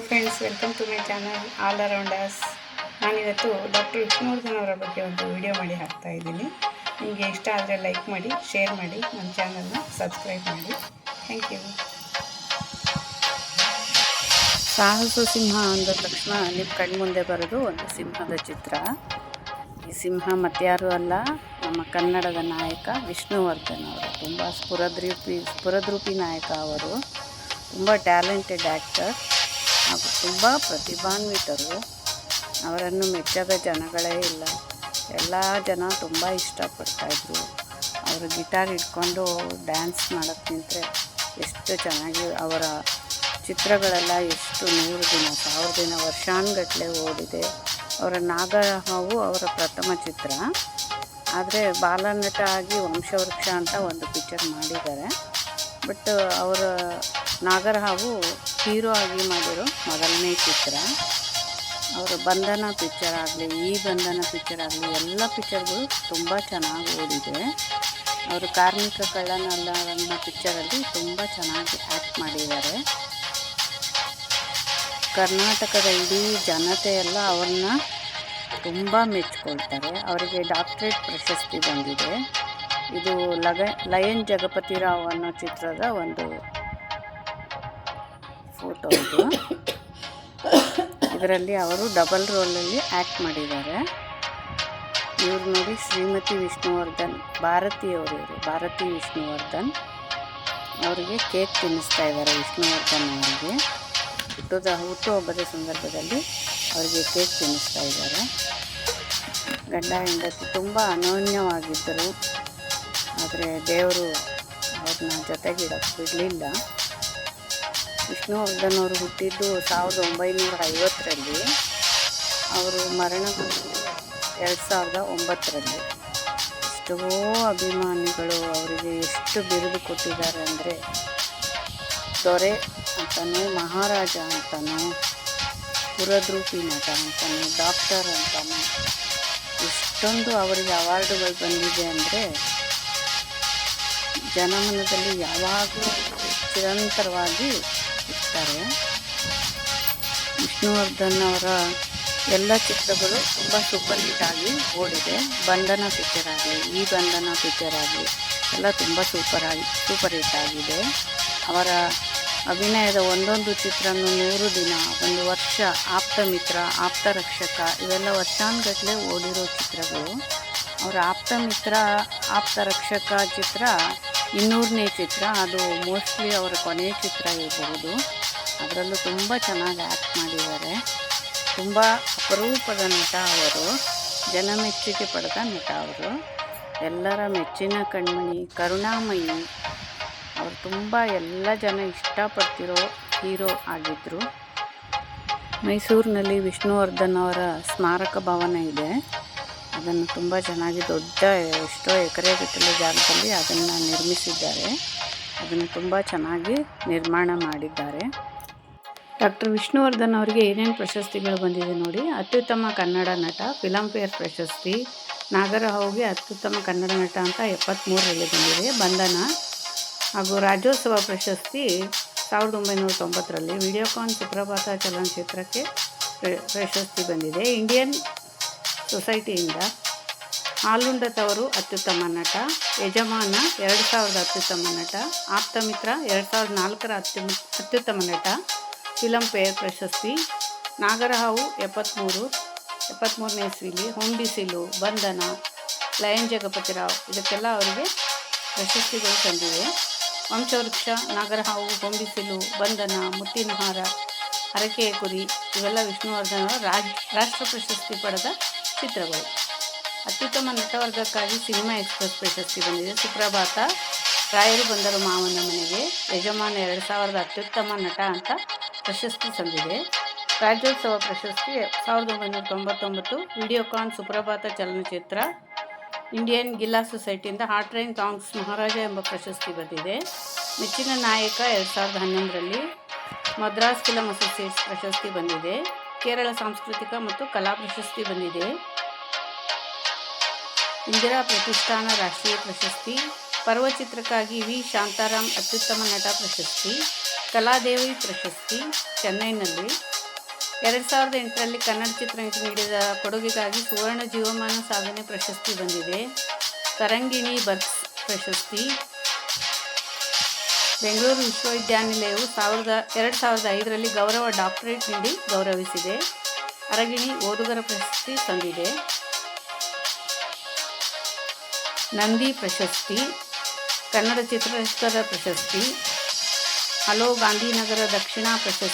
Friends, welcome to my channel all around us. ನಾನಿವತ್ತು doctor Vishnuvardhan ಅವರ ಬಗ್ಗೆ ಒಂದು ವಿಡಿಯೋ ಮಾಡಿ ಹಾಕ್ತಾ ಇದ್ದೀನಿ. ನಿಮಗೆ ಇಷ್ಟ ಆದರೆ ಲೈಕ್ ಮಾಡಿ, ಶೇರ್ ಮಾಡಿ, ನನ್ನ ಚಾನಲ್ನ ಸಬ್ಸ್ಕ್ರೈಬ್ ಮಾಡಿ. Thank you. ಸಾಹಸ ಸಿಂಹ ಅಂದ ತಕ್ಷಣ ನಿಮ್ಮ ಕಣ್ಮುಂದೆ ಬರೋದು ಒಂದು ಸಿಂಹದ ಚಿತ್ರ. ಈ ಸಿಂಹ ಮತ್ಯಾರೂ ಅಲ್ಲ, ನಮ್ಮ ಕನ್ನಡದ ನಾಯಕ ವಿಷ್ಣುವರ್ಧನ್ ಅವರು. ತುಂಬ ಸ್ಫುರದ್ರೂಪಿ ನಾಯಕ ಅವರು. ತುಂಬ ಟ್ಯಾಲೆಂಟೆಡ್ ಆ್ಯಕ್ಟರ್ ಹಾಗೂ ತುಂಬ ಪ್ರತಿಭಾನ್ವಿತರು. ಅವರನ್ನು ಮೆಚ್ಚದ ಜನಗಳೇ ಇಲ್ಲ. ಎಲ್ಲ ಜನ ತುಂಬ ಇಷ್ಟಪಡ್ತಾಯಿದ್ರು. ಅವರು ಗಿಟಾರ್ ಹಿಡ್ಕೊಂಡು ಡ್ಯಾನ್ಸ್ ಮಾಡೋಕ್ಕೆ ನಿಂತರೆ ಎಷ್ಟು ಚೆನ್ನಾಗಿ ಅವರ ಚಿತ್ರಗಳೆಲ್ಲ ಎಷ್ಟು 100 ದಿನ 1000 ದಿನ ವರ್ಷಾನುಗಟ್ಟಲೆ ಓಡಿದೆ. ಅವರ ನಾಗರಹಾವು ಅವರ ಪ್ರಥಮ ಚಿತ್ರ. ಆದರೆ ಬಾಲನಟ ಆಗಿ ವಂಶವೃಕ್ಷ ಅಂತ ಒಂದು ಪಿಕ್ಚರ್ ಮಾಡಿದ್ದಾರೆ. ಬಟ್ ಅವರ ನಾಗರಹಾವು ಹೀರೋ ಆಗಿ ಮಾಡಿರೋ ಮೊದಲನೇ ಚಿತ್ರ. ಅವರ ಬಂಧನ ಪಿಕ್ಚರ್ ಆಗಲಿ, ಈ ಬಂಧನ ಪಿಕ್ಚರ್ ಆಗಲಿ, ಎಲ್ಲ ಪಿಕ್ಚರ್ಗಳು ತುಂಬ ಚೆನ್ನಾಗಿ ಓಡಿದೆ. ಅವರು ಕಾರ್ಮಿಕ ಕಳ್ಳನಲ್ಲ ಅನ್ನೋ ಪಿಕ್ಚರಲ್ಲಿ ತುಂಬ ಚೆನ್ನಾಗಿ ಆ್ಯಕ್ಟ್ ಮಾಡಿದ್ದಾರೆ. ಕರ್ನಾಟಕದ ಇಡೀ ಜನತೆಯೆಲ್ಲ ಅವ್ರನ್ನ ತುಂಬ ಮೆಚ್ಕೊಳ್ತಾರೆ. ಅವರಿಗೆ ಡಾಕ್ಟ್ರೇಟ್ ಪ್ರಶಸ್ತಿ ಬಂದಿದೆ. ಇದು ಲಯನ್ ಜಗಪತಿ ರಾವ್ ಅನ್ನೋ ಚಿತ್ರದ ಒಂದು ಫೋಟೋ ಇದು. ಇದರಲ್ಲಿ ಅವರು ಡಬಲ್ ರೋಲಲ್ಲಿ ಆ್ಯಕ್ಟ್ ಮಾಡಿದ್ದಾರೆ. ಇವ್ರು ನೋಡಿ, ಶ್ರೀಮತಿ ವಿಷ್ಣುವರ್ಧನ್, ಭಾರತಿ ವಿಷ್ಣುವರ್ಧನ್ ಅವರಿಗೆ ಕೇಕ್ ತಿನ್ನಿಸ್ತಾ ಇದ್ದಾರೆ. ವಿಷ್ಣುವರ್ಧನ್ ಅವರಿಗೆ ಹುಟ್ಟುಹಬ್ಬದ ಸಂದರ್ಭದಲ್ಲಿ ಅವರಿಗೆ ಕೇಕ್ ತಿನ್ನಿಸ್ತಾ ಇದ್ದಾರೆ. ಗಂಡ ಹೆಂಡತಿ ತುಂಬ ಅನೋನ್ಯವಾಗಿದ್ದರು. ಆದರೆ ದೇವರು ಅವ್ರನ್ನ ಜೊತೆಗಿಡಕ್ಕೆ ಬಿಡಲಿಲ್ಲ. ವಿಷ್ಣುವರ್ಧನ್ ಅವರು ಹುಟ್ಟಿದ್ದು 1950ರಲ್ಲಿ. ಅವರು ಮರಣಗೊಂಡು 2009ರಲ್ಲಿ. ಎಷ್ಟೋ ಅಭಿಮಾನಿಗಳು ಅವರಿಗೆ ಎಷ್ಟು ಬಿರುದು ಕೊಟ್ಟಿದ್ದಾರೆ ಅಂದರೆ, ದೊರೆ ಅಂತನೂ, ಮಹಾರಾಜ ಅಂತನೂ, ಸ್ಫುರದ್ರೂಪಿ ನಟ ಅಂತನೂ, ಡಾಕ್ಟರ್ ಅಂತನೂ ಇಷ್ಟೊಂದು ಅವರಿಗೆ ಅವಾರ್ಡುಗಳು ಬಂದಿದೆ ಅಂದರೆ ಜನಮನದಲ್ಲಿ ಯಾವಾಗಲೂ ನಿರಂತರವಾಗಿ ಇರ್ತಾರೆ. ವಿಷ್ಣುವರ್ಧನ್ ಅವರ ಎಲ್ಲ ಚಿತ್ರಗಳು ತುಂಬ ಸೂಪರ್ ಹಿಟ್ ಆಗಿ ಓಡಿದೆ. ಬಂಧನ ಪಿಕ್ಚರ್ ಆಗಲಿ, ಈ ಬಂಧನ ಪಿಕ್ಚರ್ ಆಗಲಿ ಎಲ್ಲ ತುಂಬ ಸೂಪರ್ ಹಿಟ್ ಆಗಿದೆ. ಅವರ ಅಭಿನಯದ ಒಂದೊಂದು ಚಿತ್ರನೂ 100 ದಿನ, 1 ವರ್ಷ, ಆಪ್ತಮಿತ್ರ, ಆಪ್ತರಕ್ಷಕ ಇವೆಲ್ಲ ವರ್ಷಾನುಗಟ್ಟಲೆ ಓಡಿರೋ ಚಿತ್ರಗಳು. ಅವರ ಆಪ್ತಮಿತ್ರ, ಆಪ್ತರಕ್ಷಕ ಚಿತ್ರ 200ನೇ ಚಿತ್ರ. ಅದು ಮೋಸ್ಟ್ಲಿ ಅವರ ಕೊನೆಯ ಚಿತ್ರ ಇರಬಹುದು. ಅದರಲ್ಲೂ ತುಂಬ ಚೆನ್ನಾಗಿ ಆ್ಯಕ್ಟ್ ಮಾಡಿದ್ದಾರೆ. ತುಂಬ ಅಪರೂಪದ ನಟ ಅವರು. ಜನಮೆಚ್ಚುಗೆ ಪಡೆದ ನಟ ಅವರು. ಎಲ್ಲರ ಮೆಚ್ಚಿನ ಕಣ್ಮಣಿ, ಕರುಣಾಮಯಿ. ಅವರು ತುಂಬ ಎಲ್ಲ ಜನ ಇಷ್ಟಪಡ್ತಿರೋ ಹೀರೋ ಆಗಿದ್ದರು. ಮೈಸೂರಿನಲ್ಲಿ ವಿಷ್ಣುವರ್ಧನ್ ಅವರ ಸ್ಮಾರಕ ಭವನ ಇದೆ. ಅದನ್ನು ತುಂಬ ಚೆನ್ನಾಗಿ ಎಷ್ಟೋ ಎಕರೆಗಟ್ಟಲೆ ಜಾಗದಲ್ಲಿ ಅದನ್ನು ನಿರ್ಮಿಸಿದ್ದಾರೆ. ಅದನ್ನು ತುಂಬ ಚೆನ್ನಾಗಿ ನಿರ್ಮಾಣ ಮಾಡಿದ್ದಾರೆ. ಡಾಕ್ಟರ್ ವಿಷ್ಣುವರ್ಧನ್ ಅವರಿಗೆ ಏನೇನು ಪ್ರಶಸ್ತಿಗಳು ಬಂದಿದೆ ನೋಡಿ. ಅತ್ಯುತ್ತಮ ಕನ್ನಡ ನಟ ಫಿಲಂಫೇರ್ ಪ್ರಶಸ್ತಿ. ನಾಗರಹಾವುಗೆ ಅತ್ಯುತ್ತಮ ಕನ್ನಡ ನಟ ಅಂತ 73ರಲ್ಲಿ ಬಂದಿದೆ. ಬಂಧನ ಹಾಗೂ ರಾಜ್ಯೋತ್ಸವ ಪ್ರಶಸ್ತಿ 1990ರಲ್ಲಿ. ವಿಡಿಯೋಕಾನ್ ಸುಪ್ರಭಾತ ಚಲನಚಿತ್ರಕ್ಕೆ ಪ್ರಶಸ್ತಿ ಬಂದಿದೆ. ಇಂಡಿಯನ್ ಸೊಸೈಟಿಯಿಂದ ಆಲುಂಡ ತವರು ಅತ್ಯುತ್ತಮ ನಟ. ಯಜಮಾನ 2000 ಅತ್ಯುತ್ತಮ ನಟ. ಆಪ್ತಮಿತ್ರ 2004ರ ಅತ್ಯುತ್ತಮ ನಟ. ಫಿಲಂಫೇರ್ ಪ್ರಶಸ್ತಿ. ನಾಗರಹಾವು 73ನೇ ಇಸ್ವಿಲಿ. ಹೊಂಬಿಸಿಲು, ಬಂಧನ, ಲಯನ್ ಜಗಪತಿ ರಾವ್ ಇದಕ್ಕೆಲ್ಲ ಅವರಿಗೆ ಪ್ರಶಸ್ತಿಗಳು ಸಂದಿವೆ. ವಂಶವೃಕ್ಷ, ನಾಗರಹಾವು, ಹೊಂಬಿಸಿಲು, ಬಂಧನ, ಮುತ್ತಿನಹಾರ, ಹರಕೆಯ ಕುರಿ ಇವೆಲ್ಲ ವಿಷ್ಣುವರ್ಧನ್ ಅವರ ರಾಷ್ಟ್ರ ಪ್ರಶಸ್ತಿ ಪಡೆದ ಚಿತ್ರಗಳು. ಅತ್ಯುತ್ತಮ ನಟವರ್ಗಕ್ಕಾಗಿ ಸಿನಿಮಾ ಎಕ್ಸ್‌ಪ್ರೆಸ್ ಪ್ರಶಸ್ತಿ ಬಂದಿದೆ. ಸುಪ್ರಭಾತ, ರಾಯರು ಬಂದರು ಮಾವನ ಮನೆಗೆ, ಯಜಮಾನ 2000ದ ಅತ್ಯುತ್ತಮ ನಟ ಅಂತ ಪ್ರಶಸ್ತಿ ಸಂದಿದೆ. ರಾಜ್ಯೋತ್ಸವ ಪ್ರಶಸ್ತಿ 1999 ವಿಡಿಯೋಕಾನ್ ಸುಪ್ರಭಾತ ಚಲನಚಿತ್ರ. ಇಂಡಿಯನ್ ಗಿಲ್ಲಾ ಸೊಸೈಟಿಯಿಂದ ಹಾಟ್ ರೈನ್ ಸಾಂಗ್ಸ್ ಮಹಾರಾಜ ಎಂಬ ಪ್ರಶಸ್ತಿ ಬಂದಿದೆ. ಮೆಚ್ಚಿನ ನಾಯಕ 2011ರಲ್ಲಿ ಮದ್ರಾಸ್ ಫಿಲಂ ಅಸೋಸಿಯೇಟ್ಸ್ ಪ್ರಶಸ್ತಿ ಬಂದಿದೆ. ಕೇರಳ ಸಾಂಸ್ಕೃತಿಕ ಮತ್ತು ಕಲಾ ಪ್ರಶಸ್ತಿ ಬಂದಿದೆ. ಇಂದಿರಾ ಪ್ರತಿಷ್ಠಾನ ರಾಷ್ಟ್ರೀಯ ಪ್ರಶಸ್ತಿ. ಪರ್ವ ಚಿತ್ರಕ್ಕಾಗಿ ವಿ ಶಾಂತಾರಾಮ್ ಅತ್ಯುತ್ತಮ ನಟ ಪ್ರಶಸ್ತಿ. ಕಲಾದೇವಿ ಪ್ರಶಸ್ತಿ ಚೆನ್ನೈನಲ್ಲಿ. 2008ರಲ್ಲಿ ಕನ್ನಡ ಚಿತ್ರರಂಗಕ್ಕೆ ನೀಡಿದ ಕೊಡುಗೆಗಾಗಿ ಸುವರ್ಣ ಜೀವಮಾನ ಸಾಧನೆ ಪ್ರಶಸ್ತಿ ಬಂದಿದೆ. ತರಂಗಿಣಿ ಬರ್ಕ್ಸ್ ಪ್ರಶಸ್ತಿ. ಬೆಂಗಳೂರು ವಿಶ್ವವಿದ್ಯಾನಿಲಯವು 2005ರಲ್ಲಿ ಗೌರವ ಡಾಕ್ಟರೇಟ್ ನೀಡಿ ಗೌರವಿಸಿದೆ. ಅರಗಿಣಿ ಓದುಗರ ಪ್ರಶಸ್ತಿ ಸಂದಿದೆ. ನಂದಿ ಪ್ರಶಸ್ತಿ, ಕನ್ನಡ ಚಿತ್ರರಸಿಕರ ಪ್ರಶಸ್ತಿ, ಹಲೋ ಗಾಂಧಿನಗರ ದಕ್ಷಿಣ ಪ್ರಶಸ್ತಿ.